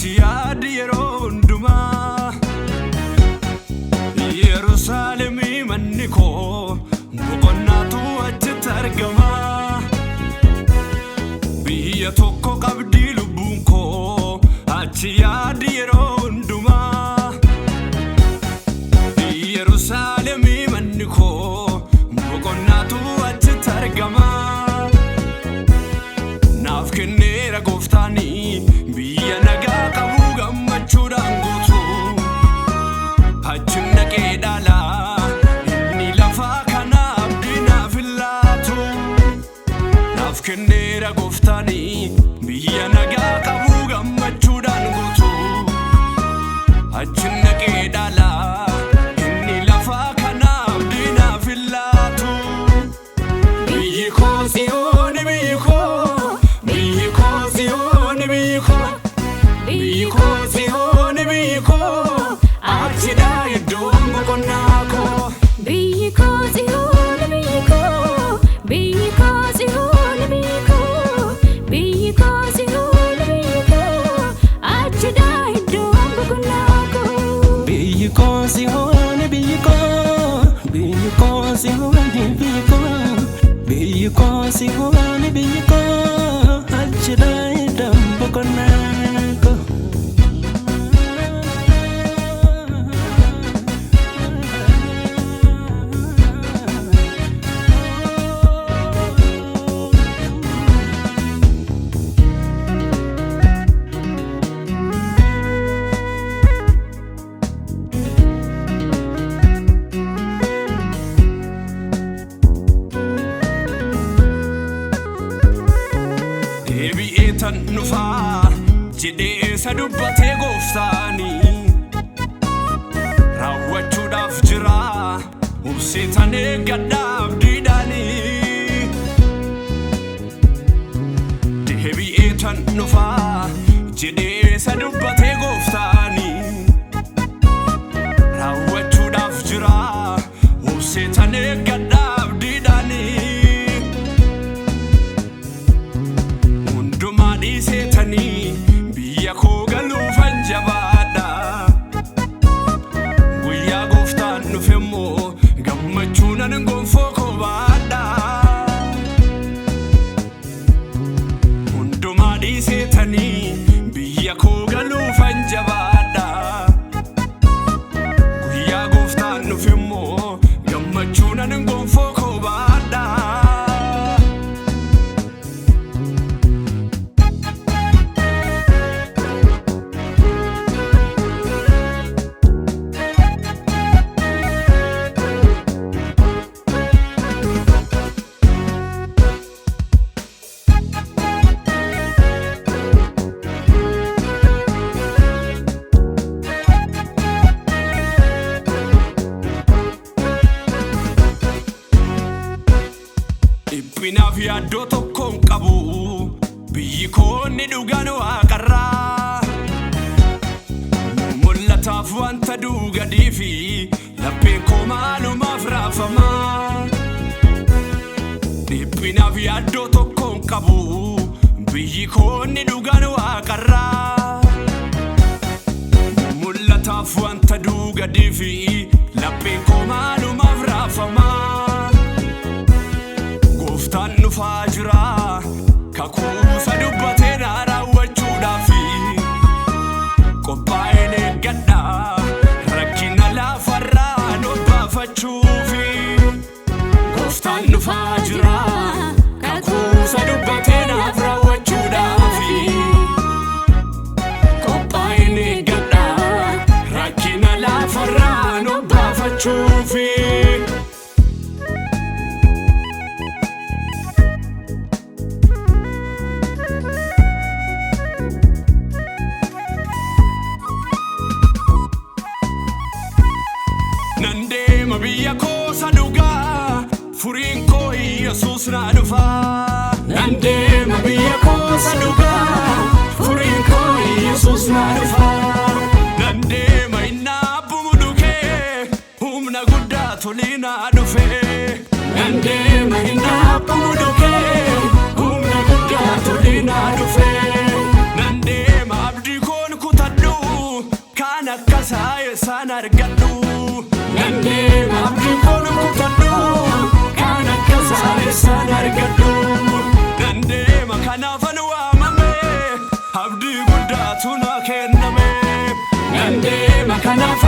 achiyaad yeroo hundumaa Yerusaalemii manni koo boqonnaatu achitti argama biyya tokko qabdii lubbuun koo achiyaad yeroo hundumaa Yerusaalemii manni koo boqonnaatu achitti argama naaf kenneera gooftaani biyya nagaa qabu gammachuudhaan guutuu Achin dhaqee dhalaa inni lafaa kana abdii naaf hin laatu naaf kenneera gooftaani biyya nagaa qabu gammachuudhaan guutuu Achin dhaqee dhalaa inni lafaa kana abdii naaf hin laatu biyyi koo Tsiyoon biyyi koo biyyi koo Tsiyoon biyyi koo biyyi koo Tsiyoon biyyi koo achidha iddoon boqonnaa koo biyyi koo Tsiyoon biyyi koo biyyi koo Tsiyoon biyyi koo biyyi koo Tsiyoon biyyi koo achidha iddoon boqonnaa koo biyyi koo Tsiyoon biyyi koo biyyi koo Tsiyoon biyyi koo biyyi koo Tsiyoon biyyi koo achidha iddoon boqonnaa koo Deebi'eetan dhufaa jedhee isa dubbatee gooftaani raawwachuudhaaf jira obseetan eeggadha abdiidhaani Deebi'eetan dhufaa jedhee isa dubbatee gooftaani raawwachuudhaaf jira obseetan eeggadha abdiidhaani Dhiiseetanii biyya koo galuufan jabaadha guyyaa gooftaan dhufe immoo gammachuunan gonfoo koo baadha hundumaa dhiiseetanii biyya koo galuufan jabaadha guyyaa gooftaan dhufe immoo gammachuunan gonfoo koo baadha Dhiphinaaf yaaddoo tokkoon qabu biyyi koo ni dhugaan waaqarraa mul'ataaf wanta duugadii fi lapheen koo maalumaaf raafama Dhiphinaaf yaaddoo tokkoon qabu biyyi koo ni dhugaan waaqarraa mul'ataaf wanta duugadii fi lapheen koo maalumaaf raafama Gooftaan dhufaa jira kakuusa dubbatee na raawwachuudhaaf qophaa'een eeggadha rakkina lafarraa nu baafachuuf Gooftaan dhufaa jira kakuusa dubbatee na raawwachuudhaaf qophaa'een eeggadha rakkina lafarraa nu baafachuuf Nandema biyya koo sadugaa furiin koo Yesuus na dhufaa Nandema biyya koo sadugaa furiin koo Yesuus na dhufaa Nandema innaa bumudukee humna guddaa tolina dhufee Nandema innaa bumudukee humna guddaa tolina dhufee Nandema abdii koon kutaa saan argadhu nandeema abdiin koon kutadhu kan akka saan argadhu nandeema kanaafan waamame abdii guddaatu na kenname nandeema kanaaf